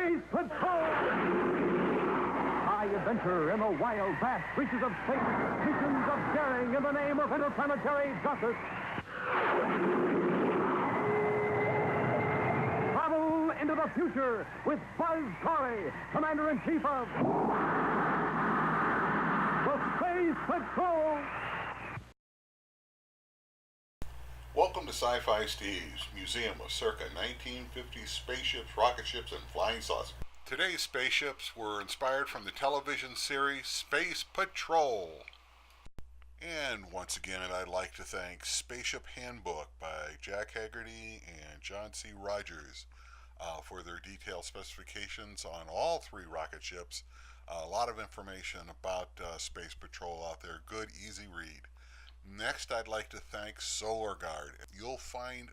Space Patrol! High adventure in the wild, vast reaches of space. Missions of daring in the name of interplanetary justice. Travel into the future with Buzz Corey, Commander-in-Chief of the Space Patrol. Welcome to Sci-Fi Steve's Museum of circa 1950s spaceships, rocket ships, and flying saucers. Today's spaceships were inspired from the television series Space Patrol. And once again, I'd like to thank Spaceship Handbook by Jack Haggerty and John C. Rogers for their detailed specifications on all three rocket ships. A lot of information about Space Patrol out there. Good, easy read. Next, I'd like to thank Solar Guard. You'll find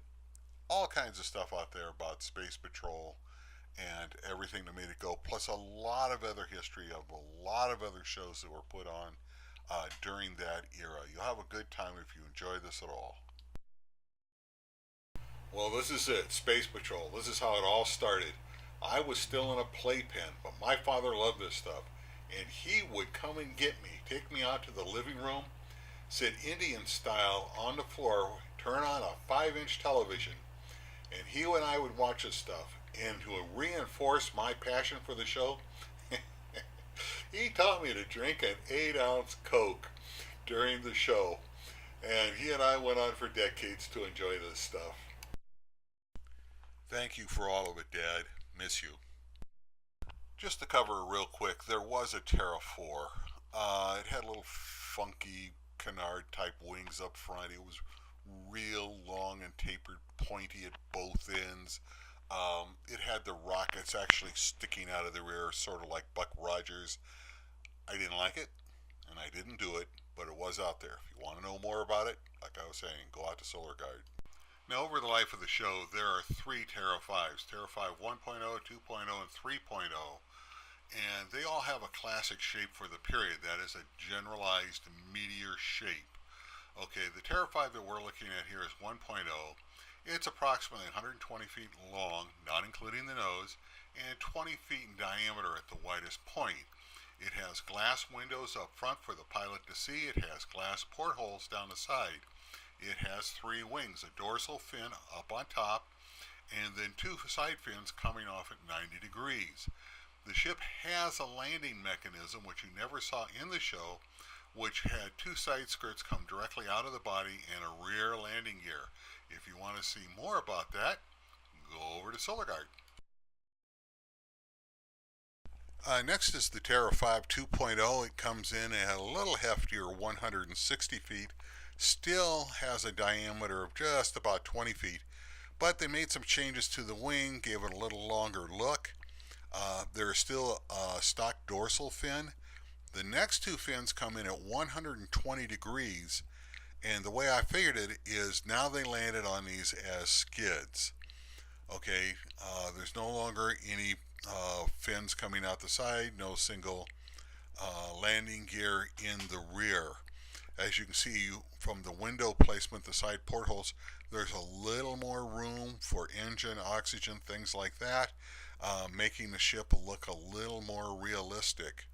all kinds of stuff out there about Space Patrol and everything that made it go, plus a lot of other history of a lot of other shows that were put on during that era. You'll have a good time if you enjoy this at all. Well, this is it, Space Patrol. This is how it all started. I was still in a playpen, but my father loved this stuff, and he would come and get me, take me out to the living room, sit Indian style on the floor, turn on a 5-inch television, and he and I would watch this stuff. And to reinforce my passion for the show, he taught me to drink an 8-ounce Coke during the show. And he and I went on for decades to enjoy this stuff. Thank you for all of it, Dad. Miss you. Just to cover real quick, there was a Terra IV. It had a little funky canard type wings up front. It was real long and tapered, pointy at both ends. It had the rockets actually sticking out of the rear, sort of like Buck Rogers. I didn't like it, and I didn't do it, but it was out there. If you want to know more about it, like I was saying, go out to Solar Guard. Now, over the life of the show, there are 3 Terra Vs, Terra V 1.0, 2.0, and 3.0. And they all have a classic shape for the period. That is a generalized meteor shape. Okay, the Terra V that we're looking at here is 1.0. It's approximately 120 feet long, not including the nose, and 20 feet in diameter at the widest point. It has glass windows up front for the pilot to see. It has glass portholes down the side. It has 3 wings, a dorsal fin up on top, and then 2 side fins coming off at 90 degrees. The ship has a landing mechanism, which you never saw in the show, which had 2 side skirts come directly out of the body and a rear landing gear. If you want to see more about that, go over to Solar Guard. Next is the Terra V 2.0. It comes in at a little heftier, 160 feet. Still has a diameter of just about 20 feet, but they made some changes to the wing, gave it a little longer look. There is still a stock dorsal fin. The next 2 fins come in at 120 degrees, and the way I figured it is now they landed on these as skids. Okay, there's no longer any fins coming out the side, no single landing gear in the rear. As you can see from the window placement, the side portholes, there's a little more room for engine, oxygen, things like that, making the ship look a little more realistic.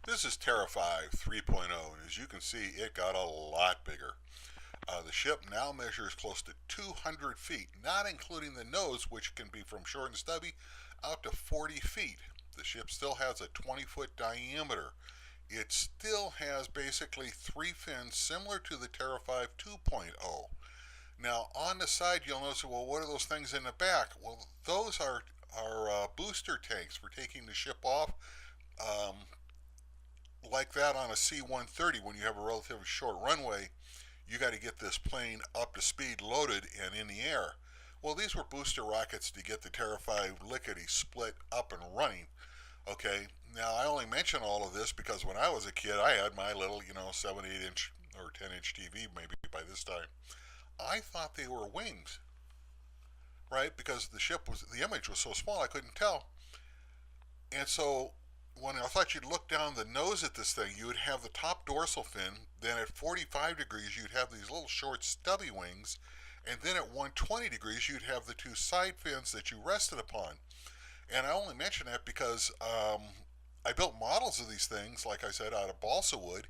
This is Terra V 3.0, and as you can see, it got a lot bigger. The ship now measures close to 200 feet, not including the nose, which can be from short and stubby out to 40 feet. The ship still has a 20-foot diameter. It still has basically 3 fins similar to the Terra V 2.0. Now on the side you'll notice, well, what are those things in the back? Well, those are booster tanks for taking the ship off, like that on a C-130 when you have a relatively short runway. You got to get this plane up to speed, loaded, and in the air. Well, these were booster rockets to get the Terra V lickety split up and running. Okay, now I only mention all of this because when I was a kid, I had my little, 7, 8-inch or 10-inch TV maybe by this time. I thought they were wings, right? Because the image was so small I couldn't tell. And so when I thought you'd look down the nose at this thing, you would have the top dorsal fin, then at 45 degrees you'd have these little short stubby wings, And then at 120 degrees, you'd have the two side fins that you rested upon. And I only mention that because I built models of these things, like I said, out of balsa wood,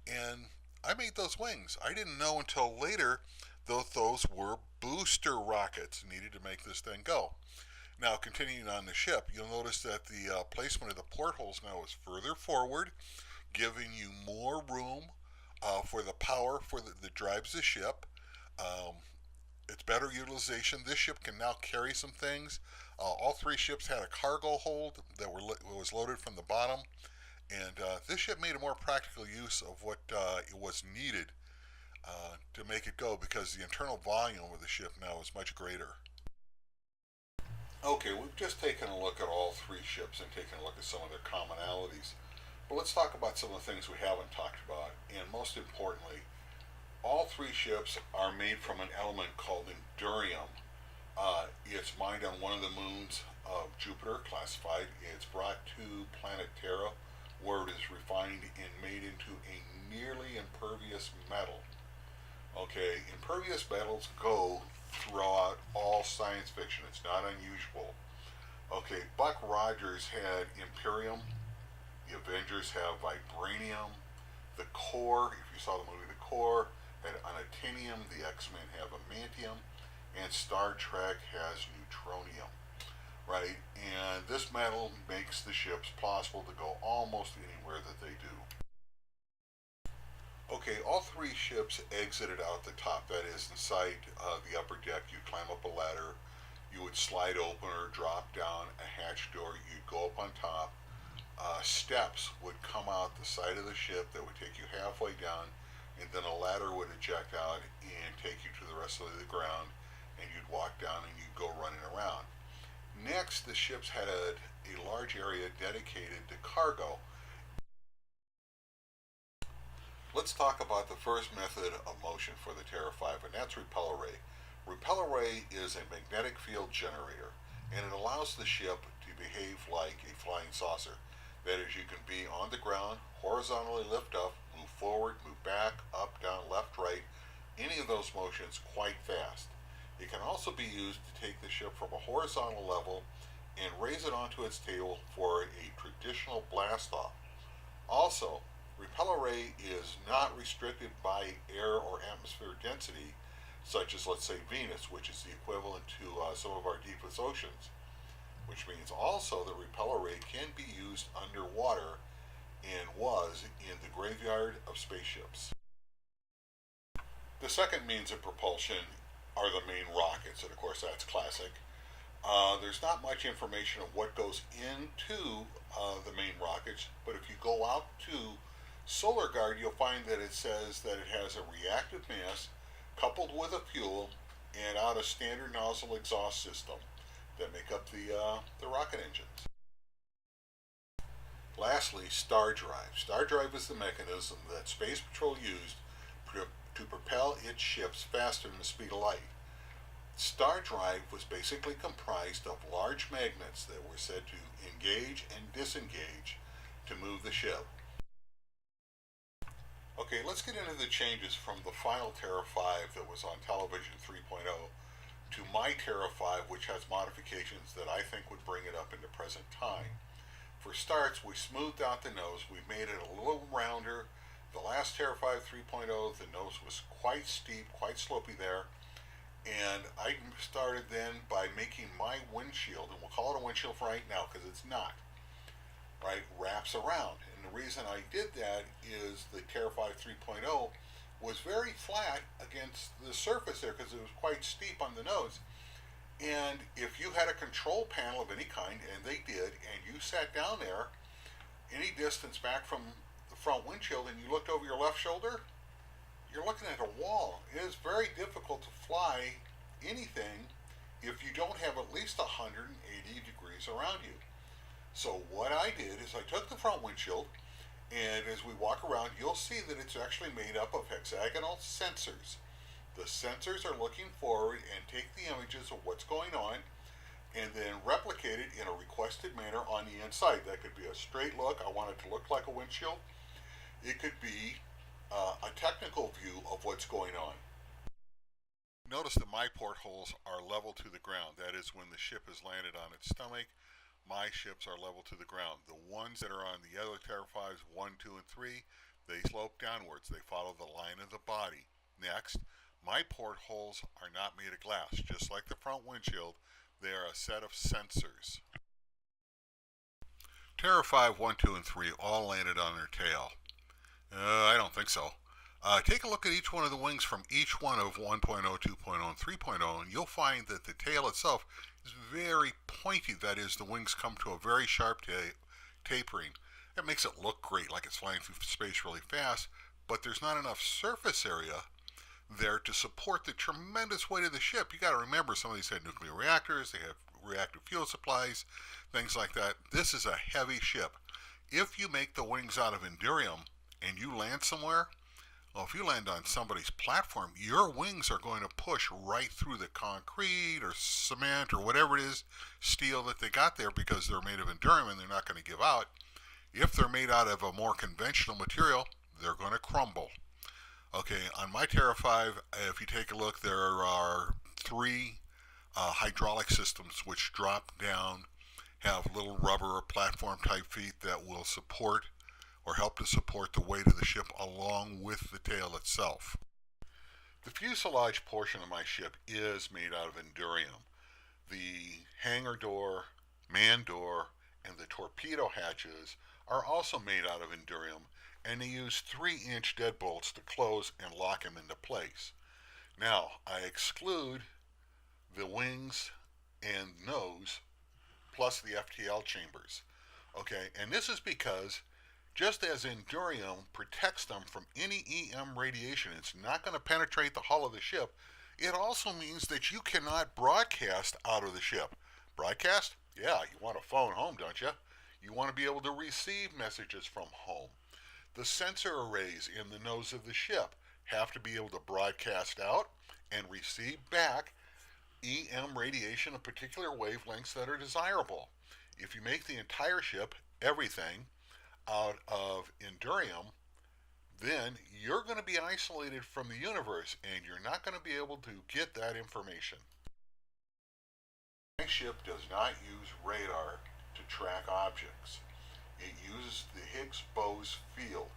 and I made those wings. I didn't know until later that those were booster rockets needed to make this thing go. Now, continuing on the ship, you'll notice that the placement of the portholes now is further forward, giving you more room for the power that drives the ship. Um, it's better utilization. This ship can now carry some things. All three ships had a cargo hold that was loaded from the bottom, and this ship made a more practical use of what it was needed to make it go, because the internal volume of the ship now is much greater. Okay, we've just taken a look at all three ships and taken a look at some of their commonalities. But let's talk about some of the things we haven't talked about, and most importantly, all three ships are made from an element called endurium. It's mined on one of the moons of Jupiter, classified. It's brought to planet Terra, where it is refined and made into a nearly impervious metal. Okay, impervious metals go throughout all science fiction. It's not unusual. Okay, Buck Rogers had Imperium. The Avengers have vibranium. The Core, if you saw the movie The Core, had unobtainium. The X-Men have amantium. And Star Trek has neutronium. Right? And this metal makes the ships possible to go almost anywhere that they do. Okay, all three ships exited out the top, that is, inside the upper deck. You'd climb up a ladder, you would slide open or drop down a hatch door, you'd go up on top. Steps would come out the side of the ship that would take you halfway down, and then a ladder would eject out and take you to the rest of the ground, and you'd walk down and you'd go running around. Next, the ships had a large area dedicated to cargo. Let's talk about the first method of motion for the Terra V, and that's repeller ray. Repeller ray is a magnetic field generator, and it allows the ship to behave like a flying saucer. That is, you can be on the ground, horizontally lift up, move forward, move back, up, down, left, right, any of those motions quite fast. It can also be used to take the ship from a horizontal level and raise it onto its tail for a traditional blast off. Also, repeller ray is not restricted by air or atmosphere density, such as, let's say, Venus, which is the equivalent to some of our deepest oceans, which means also that repeller ray can be used underwater and was in the graveyard of spaceships. The second means of propulsion are the main rockets, and of course that's classic. There's not much information of what goes into the main rockets, but if you go out to Solar Guard, you'll find that it says that it has a reactive mass coupled with a fuel and out a standard nozzle exhaust system that make up the rocket engines. Lastly, Star Drive. Star Drive is the mechanism that Space Patrol used to propel its ships faster than the speed of light. Star Drive was basically comprised of large magnets that were said to engage and disengage to move the ship. Okay, let's get into the changes from the final Terra V that was on television 3.0 to my Terra V, which has modifications that I think would bring it up into present time. For starts, we smoothed out the nose. We made it a little rounder. The last Terra V 3.0, the nose was quite steep, quite slopey there. And I started then by making my windshield, and we'll call it a windshield for right now because it's not, right, wraps around. And the reason I did that is the Terra V 3.0 was very flat against the surface there because it was quite steep on the nose. And if you had a control panel of any kind, and they did, and you sat down there any distance back from the front windshield and you looked over your left shoulder, you're looking at a wall. It is very difficult to fly anything if you don't have at least 180 degrees around you. So what I did is I took the front windshield, and as we walk around, you'll see that it's actually made up of hexagonal sensors. The sensors are looking forward and take the images of what's going on and then replicate it in a requested manner on the inside. That could be a straight look. I want it to look like a windshield. It could be a technical view of what's going on. Notice that my portholes are level to the ground. That is, when the ship has landed on its stomach, my ships are level to the ground. The ones that are on the other Terra V's 1, 2, and 3, they slope downwards. They follow the line of the body. Next, my portholes are not made of glass. Just like the front windshield, they are a set of sensors. Terra 5, 1, 2, and 3 all landed on their tail. I don't think so. Take a look at each one of the wings from each one of 1.0, 2.0, and 3.0, and you'll find that the tail itself is very pointy. That is, the wings come to a very sharp tapering. That makes it look great, like it's flying through space really fast, but there's not enough surface area there to support the tremendous weight of the ship. You got to remember, some of these had nuclear reactors, they have reactive fuel supplies, things like that. This is a heavy ship. If you make the wings out of Endurium and you land somewhere, well, if you land on somebody's platform, your wings are going to push right through the concrete or cement or whatever it is, steel that they got there, because they're made of Endurium and they're not going to give out. If they're made out of a more conventional material, they're going to crumble. Okay, on my Terra 5, if you take a look, there are 3 hydraulic systems which drop down, have little rubber or platform type feet that will support or help to support the weight of the ship along with the tail itself. The fuselage portion of my ship is made out of Endurium. The hangar door, man door, and the torpedo hatches are also made out of Endurium, and they use 3-inch deadbolts to close and lock them into place. Now, I exclude the wings and nose plus the FTL chambers. Okay, and this is because just as Endurium protects them from any EM radiation, it's not going to penetrate the hull of the ship, it also means that you cannot broadcast out of the ship. Broadcast? Yeah, you want a phone home, don't you? You want to be able to receive messages from home. The sensor arrays in the nose of the ship have to be able to broadcast out and receive back EM radiation of particular wavelengths that are desirable. If you make the entire ship, everything, out of Endurium, then you're going to be isolated from the universe and you're not going to be able to get that information. My ship does not use radar to track objects. It uses the Higgs boson field,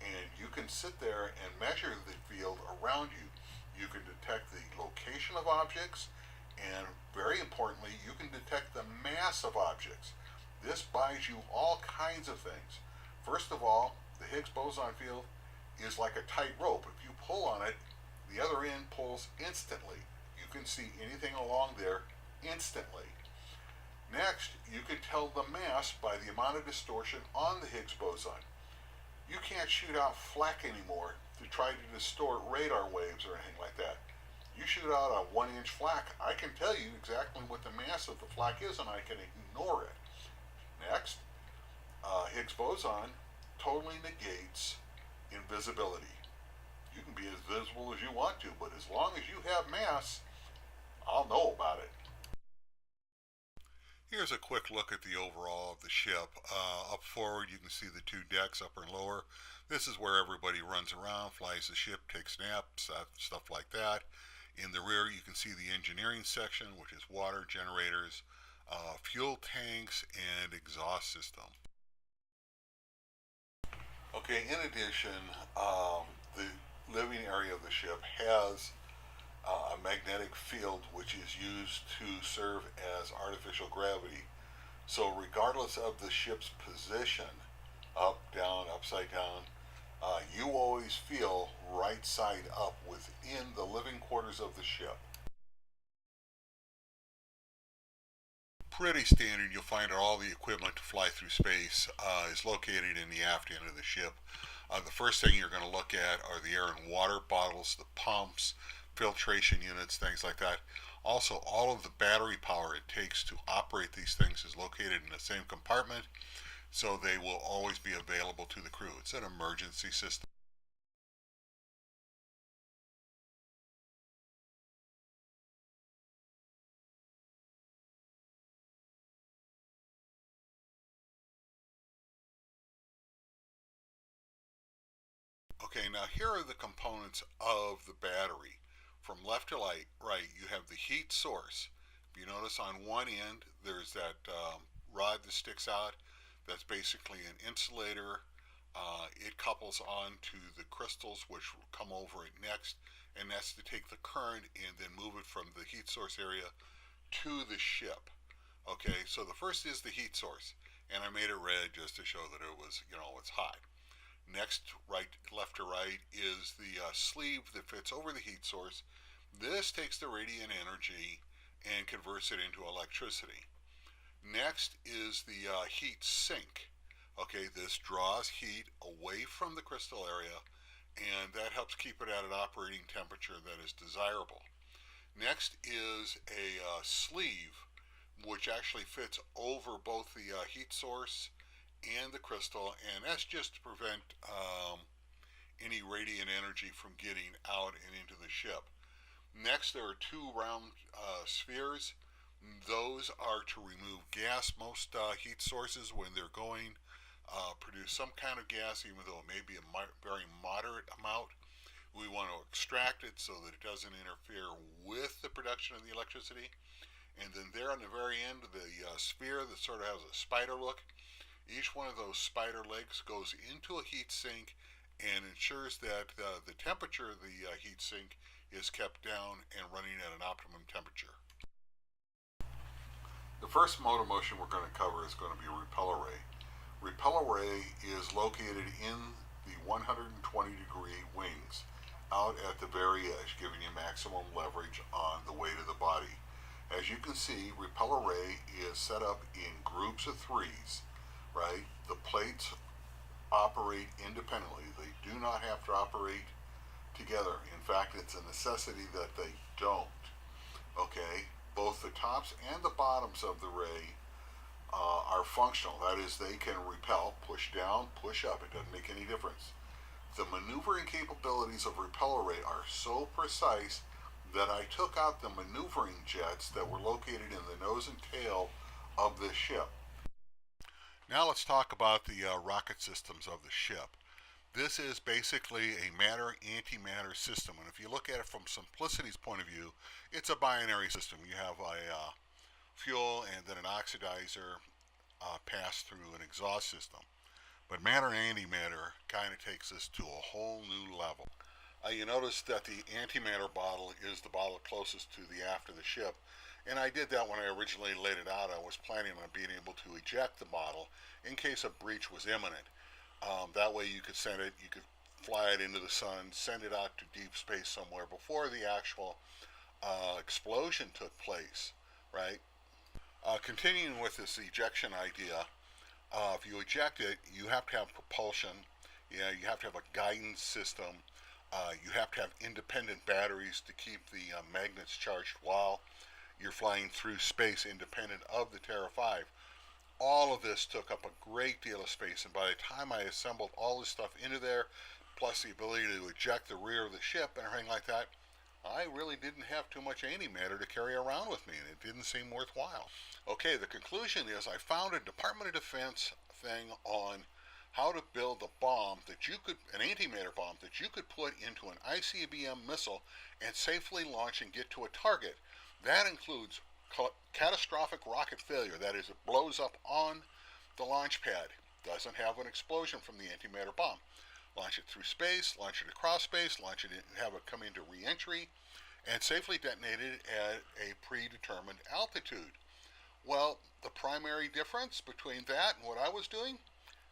and you can sit there and measure the field around you. You can detect the location of objects, and very importantly, you can detect the mass of objects. This buys you all kinds of things. First of all, the Higgs boson field is like a tight rope. If you pull on it, the other end pulls instantly. You can see anything along there instantly. Next, you can tell the mass by the amount of distortion on the Higgs boson. You can't shoot out flak anymore to try to distort radar waves or anything like that. You shoot out a 1-inch flak, I can tell you exactly what the mass of the flak is and I can ignore it. Next, Higgs boson totally negates invisibility. You can be as visible as you want to, but as long as you have mass, I'll know about it. Here's a quick look at the overall of the ship. Up forward, you can see the 2 decks, upper and lower. This is where everybody runs around, flies the ship, takes naps, stuff like that. In the rear, you can see the engineering section, which is water, generators, fuel tanks, and exhaust system. Okay, in addition, the living area of the ship has a magnetic field which is used to serve as artificial gravity. So regardless of the ship's position, up, down, upside down, you always feel right side up within the living quarters of the ship. Pretty standard. You'll find all the equipment to fly through space is located in the aft end of the ship. The first thing you're going to look at are the air and water bottles, the pumps, filtration units, things like that. Also, all of the battery power it takes to operate these things is located in the same compartment, so they will always be available to the crew. It's an emergency system. Okay, now here are the components of the battery. From left to right, you have the heat source. If you notice on one end, there's that rod that sticks out. That's basically an insulator. It couples on to the crystals, which will come over it next, and that's to take the current and then move it from the heat source area to the ship. Okay, so the first is the heat source, and I made it red just to show that it was, it's hot. Next, left to right, is the sleeve that fits over the heat source. This takes the radiant energy and converts it into electricity. Next is the heat sink. Okay, this draws heat away from the crystal area, and that helps keep it at an operating temperature that is desirable. Next is a sleeve, which actually fits over both the heat source and the crystal, and that's just to prevent any radiant energy from getting out and into the ship. Next, there are two round spheres. Those are to remove gas. Most heat sources, when they're going, produce some kind of gas, even though it may be a very moderate amount. We want to extract it so that it doesn't interfere with the production of the electricity. And then there on the very end of the sphere that sort of has a spider look, each one of those spider legs goes into a heat sink and ensures that the temperature of the heat sink is kept down and running at an optimum temperature. The first mode of motion we're going to cover is going to be repel array. Repel array is located in the 120-degree wings out at the very edge, giving you maximum leverage on the weight of the body. As you can see, repel array is set up in groups of threes, right? The plates operate independently. They do not have to operate together. In fact, it's a necessity that they don't. Okay? Both the tops and the bottoms of the ray are functional. That is, they can repel, push down, push up. It doesn't make any difference. The maneuvering capabilities of repel array are so precise that I took out the maneuvering jets that were located in the nose and tail of this ship. Now let's talk about the rocket systems of the ship. This is basically a matter-antimatter system, and if you look at it from simplicity's point of view, it's a binary system. You have a fuel and then an oxidizer pass through an exhaust system. But matter-antimatter kind of takes this to a whole new level. You notice that the antimatter bottle is the bottle closest to the aft of the ship, and I did that when I originally laid it out. I was planning on being able to eject the bottle in case a breach was imminent. That way you could fly it into the sun, send it out to deep space somewhere before the actual explosion took place, right? Continuing with this ejection idea, if you eject it, you have to have propulsion. You have to have a guidance system. You have to have independent batteries to keep the magnets charged while you're flying through space independent of the Terra V. All of this took up a great deal of space, and by the time I assembled all this stuff into there, plus the ability to eject the rear of the ship and everything like that, I really didn't have too much antimatter to carry around with me, and it didn't seem worthwhile. Okay, the conclusion is I found a Department of Defense thing on how to build a bomb an antimatter bomb that you could put into an ICBM missile and safely launch and get to a target. That includes catastrophic rocket failure. That is, it blows up on the launch pad, doesn't have an explosion from the antimatter bomb. Launch it through space, launch it across space, launch it and have it come into re-entry, and safely detonate it at a predetermined altitude. Well, the primary difference between that and what I was doing,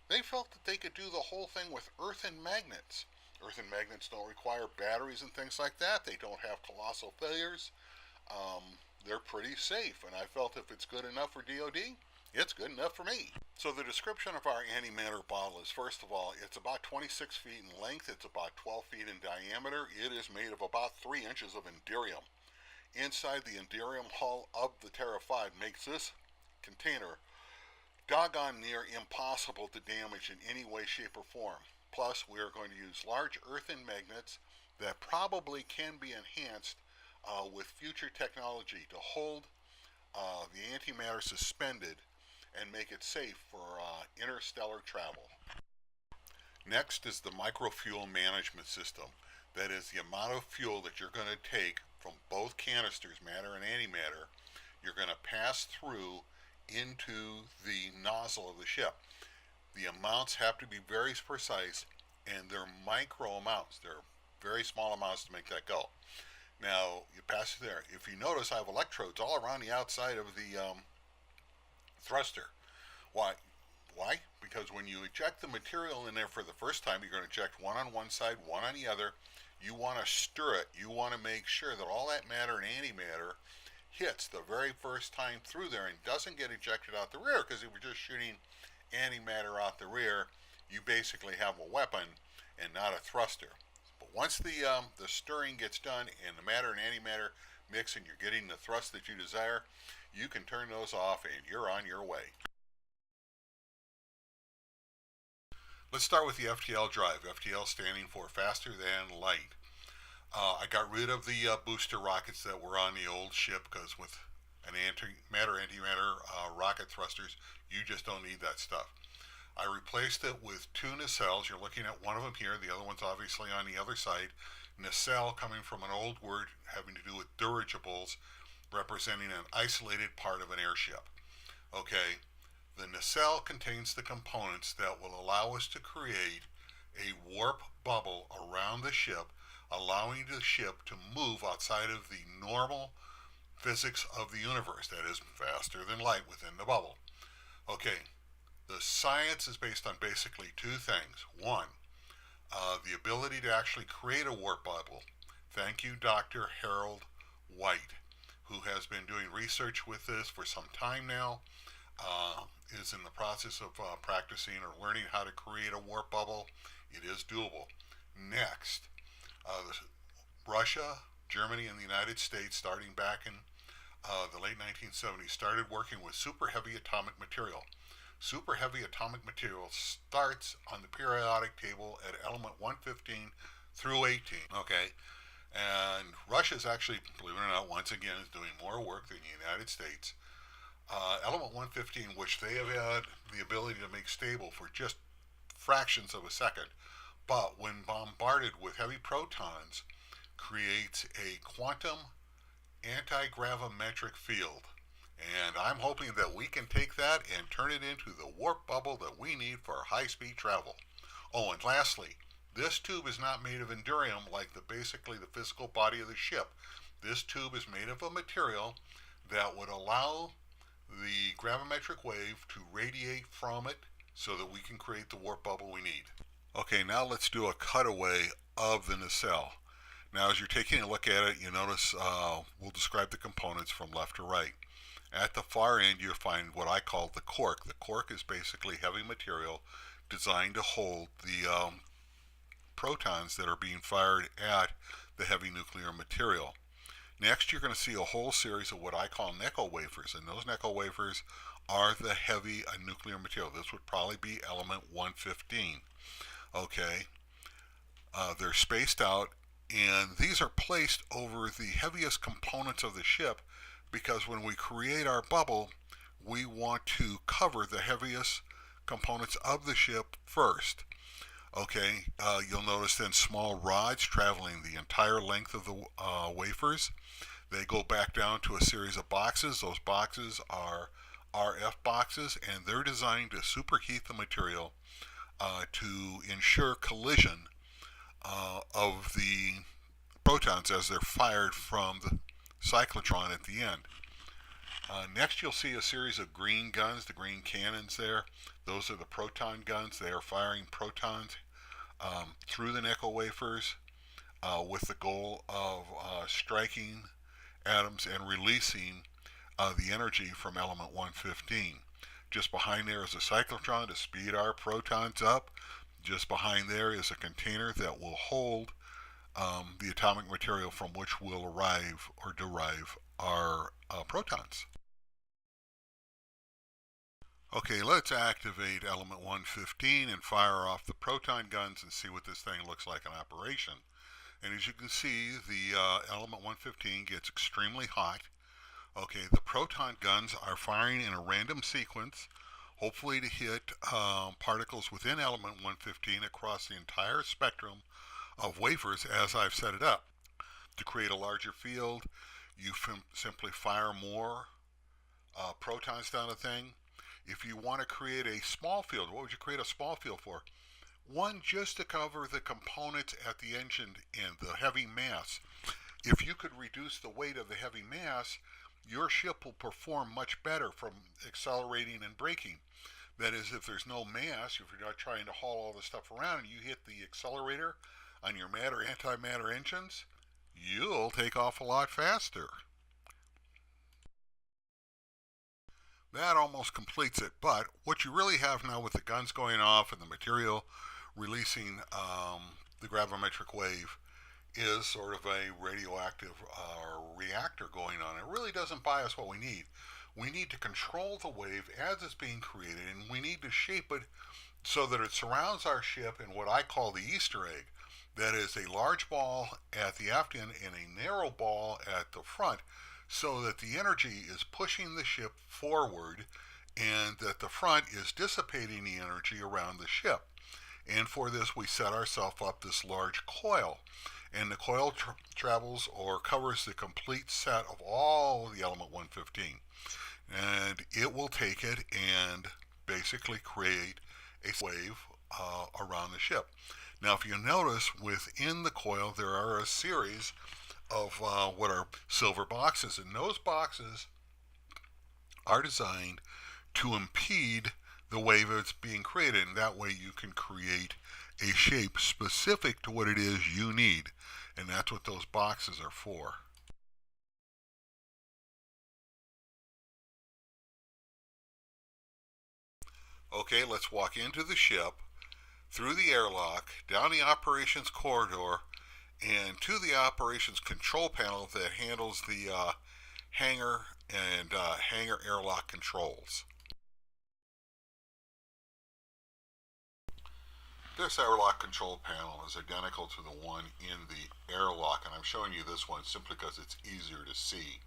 they felt that they could do the whole thing with earthen magnets. Earthen magnets don't require batteries and things like that. They don't have colossal failures. They're pretty safe, and I felt if it's good enough for DoD, it's good enough for me. So the description of our antimatter bottle is, first of all, it's about 26 feet in length, it's about 12 feet in diameter, it is made of about 3 inches of Inderium. Inside the Inderium hull of the Terra V makes this container doggone near impossible to damage in any way, shape, or form. Plus, we are going to use large earthen magnets that probably can be enhanced with future technology to hold the antimatter suspended and make it safe for interstellar travel. Next is the microfuel management system. That is the amount of fuel that you're going to take from both canisters, matter and antimatter, you're going to pass through into the nozzle of the ship. The amounts have to be very precise, and they're micro amounts. They're very small amounts to make that go. Now, you pass it there. If you notice, I have electrodes all around the outside of the thruster. Why? Why? Because when you eject the material in there for the first time, you're going to eject one on one side, one on the other. You want to stir it. You want to make sure that all that matter and antimatter hits the very first time through there and doesn't get ejected out the rear, because if you're just shooting antimatter out the rear, you basically have a weapon and not a thruster. But once the stirring gets done and the matter and antimatter mix and you're getting the thrust that you desire, you can turn those off and you're on your way. Let's start with the Ftl Drive. Ftl standing for faster than light. I got rid of the booster rockets that were on the old ship, because with an antimatter rocket thrusters, you just don't need that stuff. I replaced it with two nacelles. You're looking at one of them here. The other one's obviously on the other side. Nacelle coming from an old word having to do with dirigibles, representing an isolated part of an airship. Okay, the nacelle contains the components that will allow us to create a warp bubble around the ship, allowing the ship to move outside of the normal physics of the universe, that is, faster than light within the bubble. Okay, the science is based on basically two things. One, the ability to actually create a warp bubble. Thank you, Dr. Harold White, who has been doing research with this for some time now, is in the process of practicing or learning how to create a warp bubble. It is doable. Next, Russia, Germany, and the United States, starting back in the late 1970s, started working with super heavy atomic material. Super heavy atomic material starts on the periodic table at element 115 through 18. Okay, and Russia's actually, believe it or not, once again is doing more work than the United States. Element 115, which they have had the ability to make stable for just fractions of a second, but when bombarded with heavy protons, creates a quantum anti-gravimetric field. And I'm hoping that we can take that and turn it into the warp bubble that we need for high-speed travel. Oh, and lastly, this tube is not made of endurium like basically the physical body of the ship. This tube is made of a material that would allow the gravimetric wave to radiate from it so that we can create the warp bubble we need. Okay, now let's do a cutaway of the nacelle. Now, as you're taking a look at it, you notice we'll describe the components from left to right. At the far end, you'll find what I call the cork. The cork is basically heavy material designed to hold the protons that are being fired at the heavy nuclear material. Next, you're going to see a whole series of what I call Necco Wafers, and those Necco Wafers are the heavy nuclear material. This would probably be element 115. Okay, they're spaced out, and these are placed over the heaviest components of the ship, because when we create our bubble, we want to cover the heaviest components of the ship first. Okay, you'll notice then small rods traveling the entire length of the wafers. They go back down to a series of boxes. Those boxes are RF boxes, and they're designed to superheat the material to ensure collision of the protons as they're fired from the cyclotron at the end. Next, you'll see a series of green guns, the green cannons there. Those are the proton guns. They are firing protons through the Necco Wafers with the goal of striking atoms and releasing the energy from element 115. Just behind there is a cyclotron to speed our protons up. Just behind there is a container that will hold the atomic material from which we'll arrive or derive our protons. Okay, let's activate element 115 and fire off the proton guns and see what this thing looks like in operation. And as you can see, the element 115 gets extremely hot. Okay, the proton guns are firing in a random sequence, hopefully to hit particles within element 115 across the entire spectrum of wafers as I've set it up. To create a larger field, you simply fire more protons down the thing. If you want to create a small field, what would you create a small field for? One, just to cover the components at the engine and the heavy mass. If you could reduce the weight of the heavy mass, your ship will perform much better from accelerating and braking. That is, if there's no mass, if you're not trying to haul all this stuff around and you hit the accelerator on your matter antimatter engines, you'll take off a lot faster. That almost completes it, but what you really have now with the guns going off and the material releasing the gravimetric wave is sort of a radioactive reactor going on. It really doesn't buy us what we need. We need to control the wave as it's being created, and we need to shape it so that it surrounds our ship in what I call the Easter egg. That is a large ball at the aft end and a narrow ball at the front, so that the energy is pushing the ship forward and that the front is dissipating the energy around the ship. And for this, we set ourselves up this large coil. And the coil travels or covers the complete set of all the element 115. And it will take it and basically create a wave around the ship. Now, if you notice, within the coil, there are a series of what are silver boxes. And those boxes are designed to impede the wave that's being created. And that way you can create a shape specific to what it is you need. And that's what those boxes are for. Okay, let's walk into the ship, through the airlock, down the operations corridor, and to the operations control panel that handles the hangar and hangar airlock controls. This airlock control panel is identical to the one in the airlock, and I'm showing you this one simply because it's easier to see.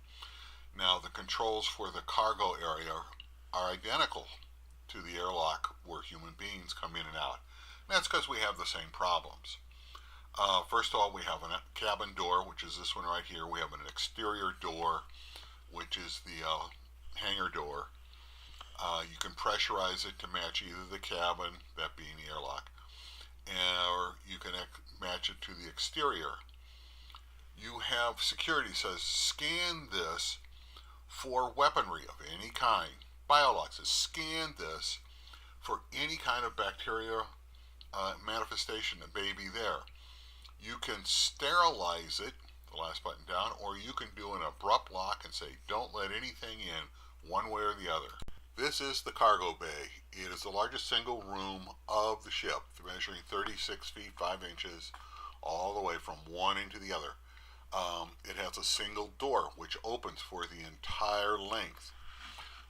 Now, the controls for the cargo area are identical to the airlock where human beings come in and out. And that's because we have the same problems. First of all, we have a cabin door, which is this one right here. We have an exterior door, which is the hangar door. You can pressurize it to match either the cabin, that being the airlock, or you can match it to the exterior. You have security says scan this for weaponry of any kind. Biolog says scan this for any kind of bacteria manifestation that may be there. You can sterilize it, the last button down, or you can do an abrupt lock and say don't let anything in one way or the other. This is the cargo bay. It is the largest single room of the ship, measuring 36 feet 5 inches all the way from one end to the other. It has a single door which opens for the entire length.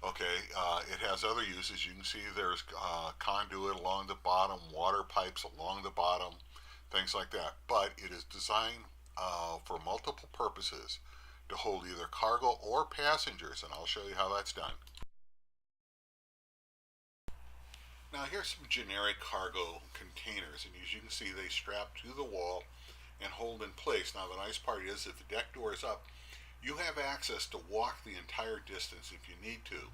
Okay, it has other uses. You can see there's conduit along the bottom, water pipes along the bottom, things like that. But it is designed for multiple purposes to hold either cargo or passengers, and I'll show you how that's done. Now here's some generic cargo containers, and as you can see they strap to the wall and hold in place. Now the nice part is if the deck door is up, you have access to walk the entire distance if you need to.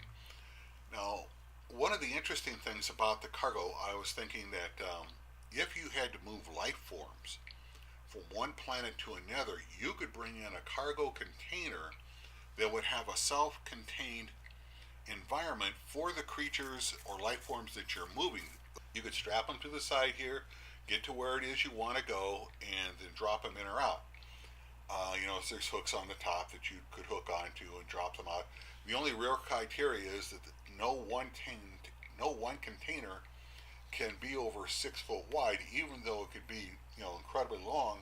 Now, one of the interesting things about the cargo, I was thinking that if you had to move life forms from one planet to another, you could bring in a cargo container that would have a self-contained environment for the creatures or life forms that you're moving. You could strap them to the side here, get to where it is you want to go, and then drop them in or out. There's hooks on the top that you could hook onto and drop them out. The only real criteria is that no one container can be over 6 foot wide, even though it could be incredibly long,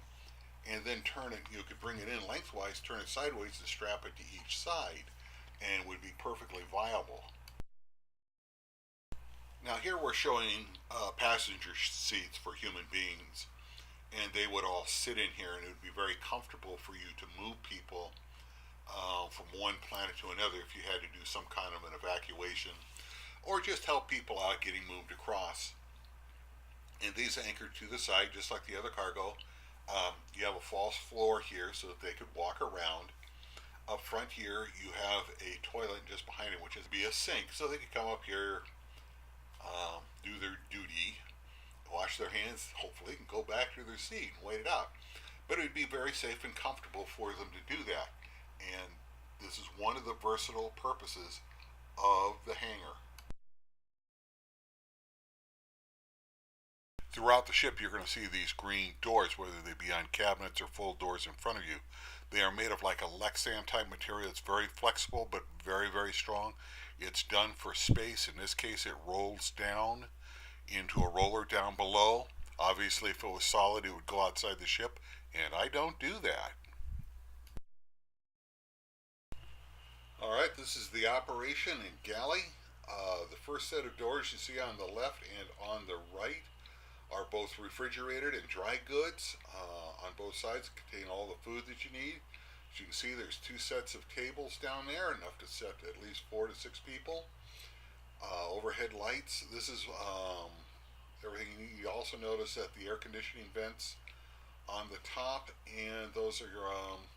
and then turn it. You could bring it in lengthwise, turn it sideways, and strap it to each side, and would be perfectly viable. Now here we're showing passenger seats for human beings, and they would all sit in here, and it would be very comfortable for you to move people from one planet to another if you had to do some kind of an evacuation, or just help people out getting moved across. And these are anchored to the side just like the other cargo. You have a false floor here so that they could walk around. Up front here, you have a toilet just behind it, which is be a sink, so they could come up here, do their duty, wash their hands, hopefully, and go back to their seat and wait it out. But it would be very safe and comfortable for them to do that. And this is one of the versatile purposes of the hangar. Throughout the ship, you're going to see these green doors, whether they be on cabinets or full doors in front of you. They are made of like a Lexan type material. It's very flexible but very, very strong. It's done for space. In this case, it rolls down into a roller down below. Obviously, if it was solid, it would go outside the ship, and I don't do that. Alright, this is the operation in galley. The first set of doors you see on the left and on the right are both refrigerated and dry goods. On both sides contain all the food that you need. As you can see, there's two sets of tables down there, enough to set at least 4 to 6 people. Overhead lights. This is everything you need. You also notice that the air conditioning vents on the top, and those are your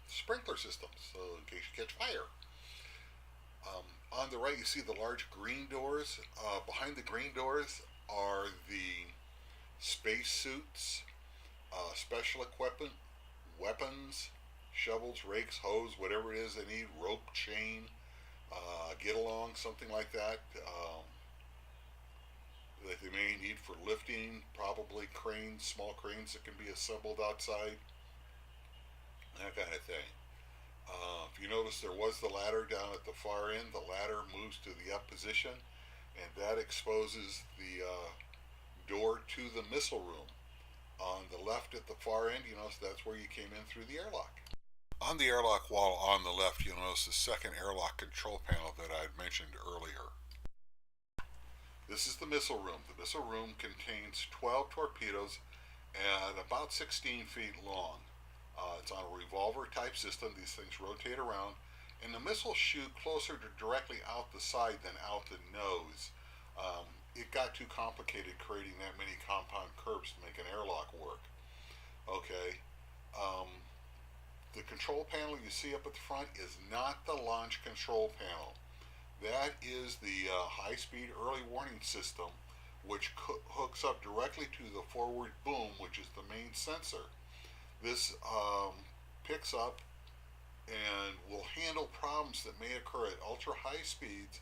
sprinkler systems, so in case you catch fire. On the right, you see the large green doors. Behind the green doors are the space suits, special equipment, weapons, shovels, rakes, hose, whatever it is they need, rope, chain, get along, something like that, that they may need for lifting, probably cranes, small cranes that can be assembled outside, that kind of thing. If you notice, there was the ladder down at the far end. The ladder moves to the up position, and that exposes the door to the missile room. On the left at the far end, you notice that's where you came in through the airlock. On the airlock wall on the left, you'll notice the second airlock control panel that I had mentioned earlier. This is the missile room. The missile room contains 12 torpedoes and about 16 feet long. It's on a revolver type system. These things rotate around, and the missiles shoot closer to directly out the side than out the nose. It got too complicated creating that many compound curves to make an airlock work. Okay. The control panel you see up at the front is not the launch control panel. That is the high-speed early warning system, which hooks up directly to the forward boom, which is the main sensor. This picks up and will handle problems that may occur at ultra high speeds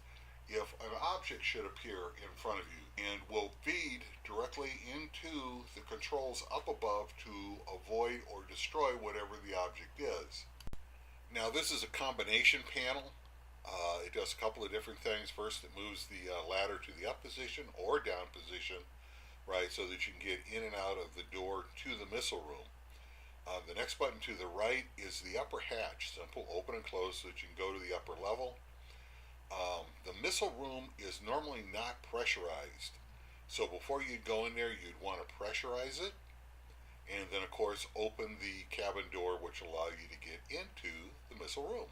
if an object should appear in front of you, and will feed directly into the controls up above to avoid or destroy whatever the object is. Now, this is a combination panel. It does a couple of different things. First, it moves the ladder to the up position or down position, right, so that you can get in and out of the door to the missile room. The next button to the right is the upper hatch. Simple, open and close so that you can go to the upper level. The missile room is normally not pressurized. So before you go in there, you'd want to pressurize it. And then, of course, open the cabin door, which will allow you to get into the missile room.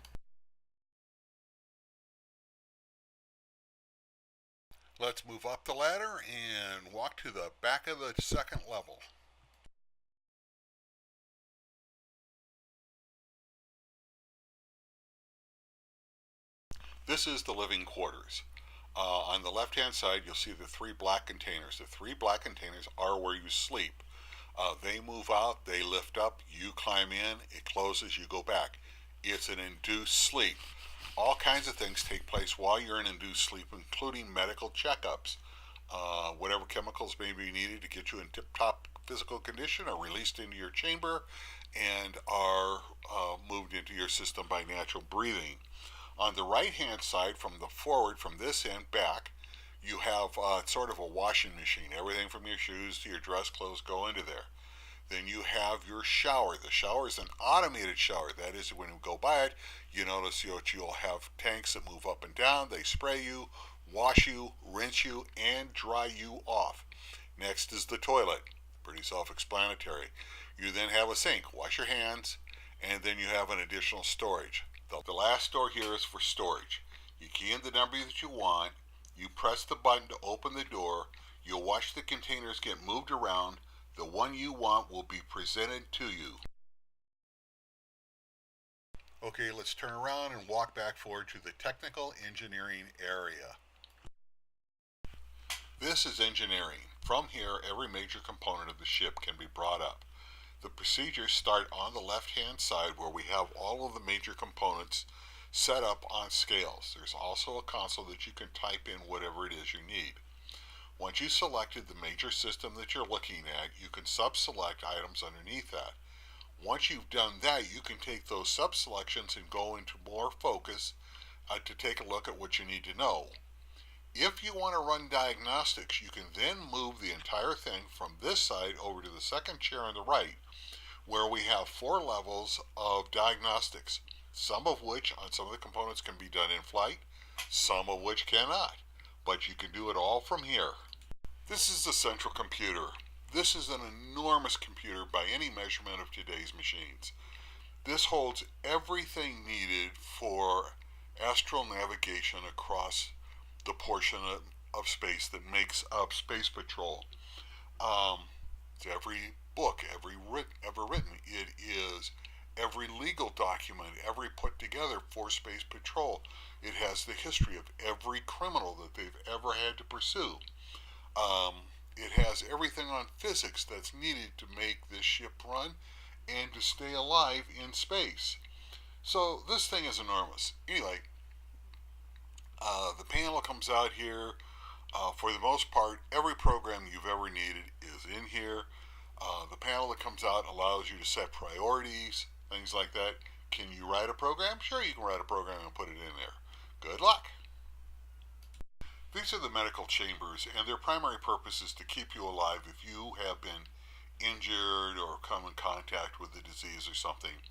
Let's move up the ladder and walk to the back of the second level. This is the living quarters. On the left-hand side, you'll see the 3 black containers. The 3 black containers are where you sleep. They move out, they lift up, you climb in, it closes, you go back. It's an induced sleep. All kinds of things take place while you're in induced sleep, including medical checkups. Whatever chemicals may be needed to get you in tip-top physical condition are released into your chamber and are moved into your system by natural breathing. On the right-hand side, from the forward, from this end back, you have sort of a washing machine. Everything from your shoes to your dress clothes go into there. Then you have your shower. The shower is an automated shower. That is, when you go by it, you notice you'll have tanks that move up and down. They spray you, wash you, rinse you, and dry you off. Next is the toilet. Pretty self-explanatory. You then have a sink. Wash your hands, and then you have an additional storage. The last door here is for storage. You key in the number that you want, you press the button to open the door, you'll watch the containers get moved around, The one you want will be presented to you. Okay, let's turn around and walk back forward to the technical engineering area. This is engineering. From here, every major component of the ship can be brought up. The procedures start on the left-hand side where we have all of the major components set up on scales. There's also a console that you can type in whatever it is you need. Once you've selected the major system that you're looking at, you can sub-select items underneath that. Once you've done that, you can take those sub-selections and go into more focus to take a look at what you need to know. If you want to run diagnostics, you can then move the entire thing from this side over to the second chair on the right, where we have 4 levels of diagnostics, some of which on some of the components can be done in flight, some of which cannot, but you can do it all from here. This is the central computer. This is an enormous computer by any measurement of today's machines. This holds everything needed for astral navigation across the portion of space that makes up Space Patrol. It's every book ever written. It is every legal document ever put together for Space Patrol. It has the history of every criminal that they've ever had to pursue. It has everything on physics that's needed to make this ship run and to stay alive in space. So this thing is enormous. Anyway, the panel comes out here. For the most part, every program you've ever needed is in here. The panel that comes out allows you to set priorities, things like that. Can you write a program? Sure, you can write a program and put it in there. Good luck. These are the medical chambers, and their primary purpose is to keep you alive if you have been injured or come in contact with a disease or something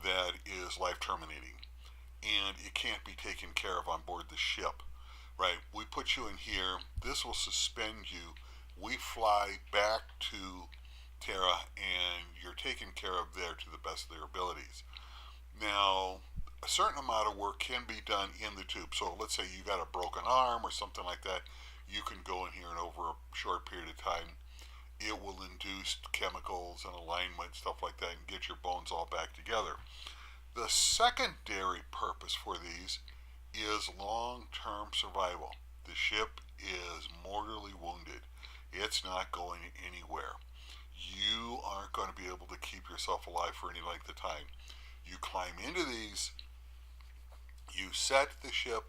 that is life-terminating, and it can't be taken care of on board the ship. Right, we put you in here. This will suspend you. We fly back to Terra, and you're taken care of there to the best of their abilities. Now, a certain amount of work can be done in the tube. So let's say you got a broken arm or something like that. You can go in here and over a short period of time, it will induce chemicals and alignment, stuff like that, and get your bones all back together. The secondary purpose for these is long-term survival. The ship is mortally wounded. It's not going anywhere. You aren't going to be able to keep yourself alive for any length of time. You climb into these, you set the ship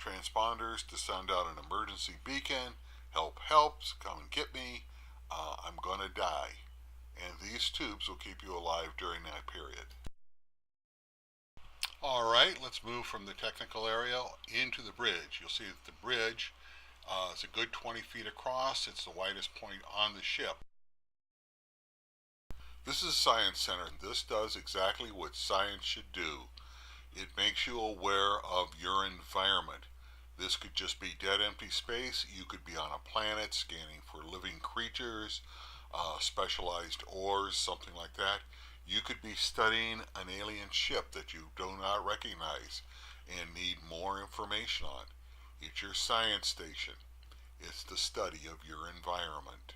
transponders to send out an emergency beacon, help helps, come and get me, I'm going to die. And these tubes will keep you alive during that period. Alright, let's move from the technical area into the bridge. You'll see that the bridge is a good 20 feet across. It's the widest point on the ship. This is a science center, and this does exactly what science should do. It makes you aware of your environment. This could just be dead empty space. You could be on a planet scanning for living creatures, specialized ores, something like that. You could be studying an alien ship that you do not recognize and need more information on. It's your science station. It's the study of your environment.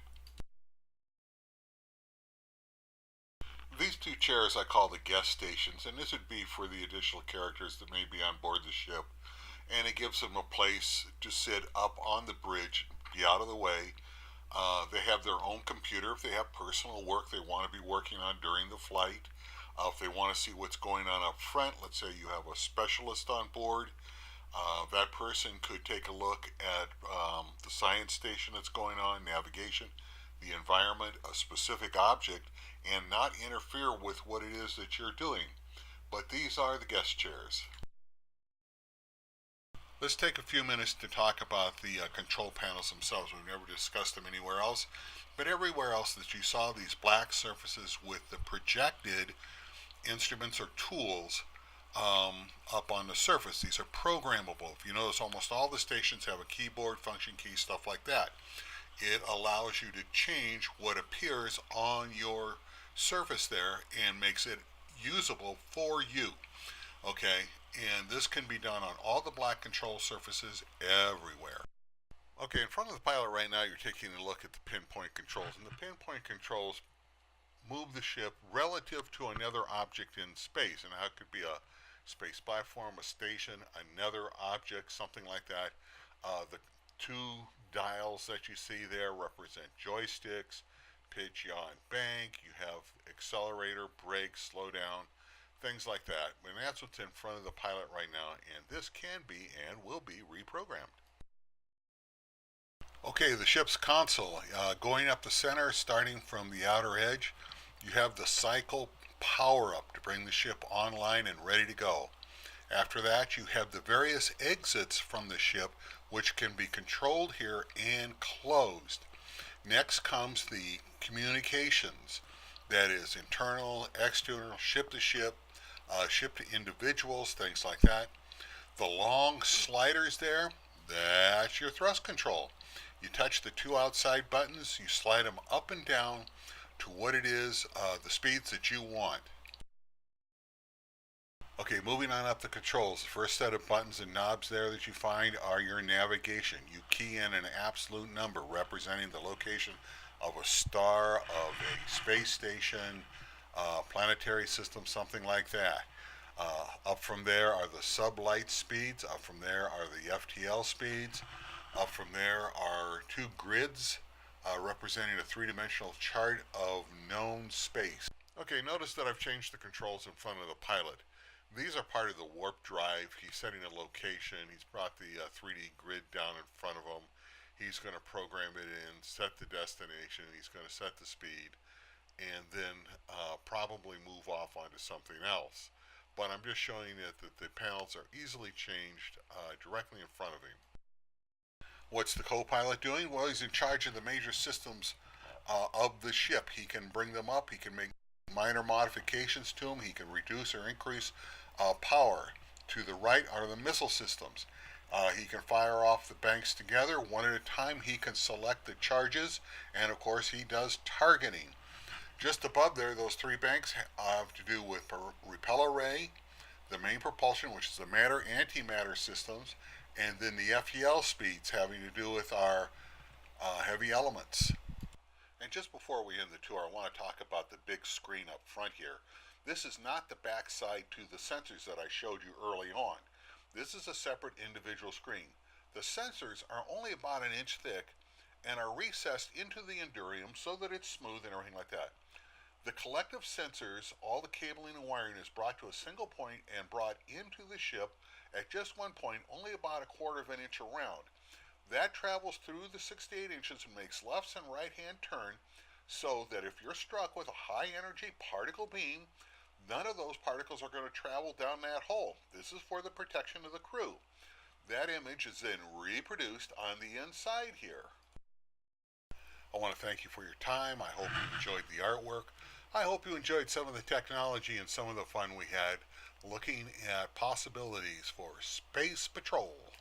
These 2 chairs I call the guest stations, and this would be for the additional characters that may be on board the ship, and it gives them a place to sit up on the bridge, be out of the way. They have their own computer if they have personal work they want to be working on during the flight. If they want to see what's going on up front, let's say you have a specialist on board, that person could take a look at the science station that's going on, navigation, the environment, a specific object, and not interfere with what it is that you're doing. But these are the guest chairs. Let's take a few minutes to talk about the control panels themselves. We've never discussed them anywhere else, but everywhere else that you saw these black surfaces with the projected instruments or tools up on the surface. These are programmable. If you notice, almost all the stations have a keyboard, function key, stuff like that. It allows you to change what appears on your surface there and makes it usable for you. Okay, and this can be done on all the black control surfaces everywhere. Okay, in front of the pilot right now, you're taking a look at the pinpoint controls, and the pinpoint controls move the ship relative to another object in space, and how it could be a space platform, a station, another object, something like that. The two dials that you see there represent joysticks, pitch, yaw, and bank. You have accelerator, brake, slow down, things like that. And that's what's in front of the pilot right now, and this can be and will be reprogrammed. Okay, the ship's console, going up the center, starting from the outer edge, you have the cycle power up to bring the ship online and ready to go. After that, you have the various exits from the ship, which can be controlled here and closed. Next comes the communications, that is internal, external, ship to ship, ship to individuals, things like that. The long sliders there, that's your thrust control. You touch the two outside buttons, you slide them up and down to what it is, the speeds that you want. Okay, moving on up the controls, the first set of buttons and knobs there that you find are your navigation. You key in an absolute number representing the location of a star, of a space station, planetary system, something like that. Up from there are the sublight speeds, up from there are the FTL speeds, up from there are two grids representing a three-dimensional chart of known space. Okay, notice that I've changed the controls in front of the pilot. These are part of the warp drive. He's setting a location. He's brought the 3D grid down in front of him. He's going to program it in, set the destination. He's going to set the speed, and then probably move off onto something else. But I'm just showing that the panels are easily changed directly in front of him. What's the co-pilot doing? Well, he's in charge of the major systems of the ship. He can bring them up. He can make minor modifications to them. He can reduce or increase power. To the right are the missile systems. He can fire off the banks together one at a time. He can select the charges, and of course he does targeting. Just above there, those three banks have to do with repel array, the main propulsion, which is the matter antimatter systems, and then the FTL speeds having to do with our heavy elements. And just before we end the tour, I want to talk about the big screen up front here. This is not the backside to the sensors that I showed you early on. This is a separate individual screen. The sensors are only about an inch thick and are recessed into the Endurium so that it's smooth and everything like that. The collective sensors, all the cabling and wiring, is brought to a single point and brought into the ship at just one point, only about 1/4 of an inch around. That travels through the 68 inches and makes left and right hand turn, so that if you're struck with a high energy particle beam, none of those particles are going to travel down that hole. This is for the protection of the crew. That image is then reproduced on the inside here. I want to thank you for your time. I hope you enjoyed the artwork. I hope you enjoyed some of the technology and some of the fun we had looking at possibilities for space patrol.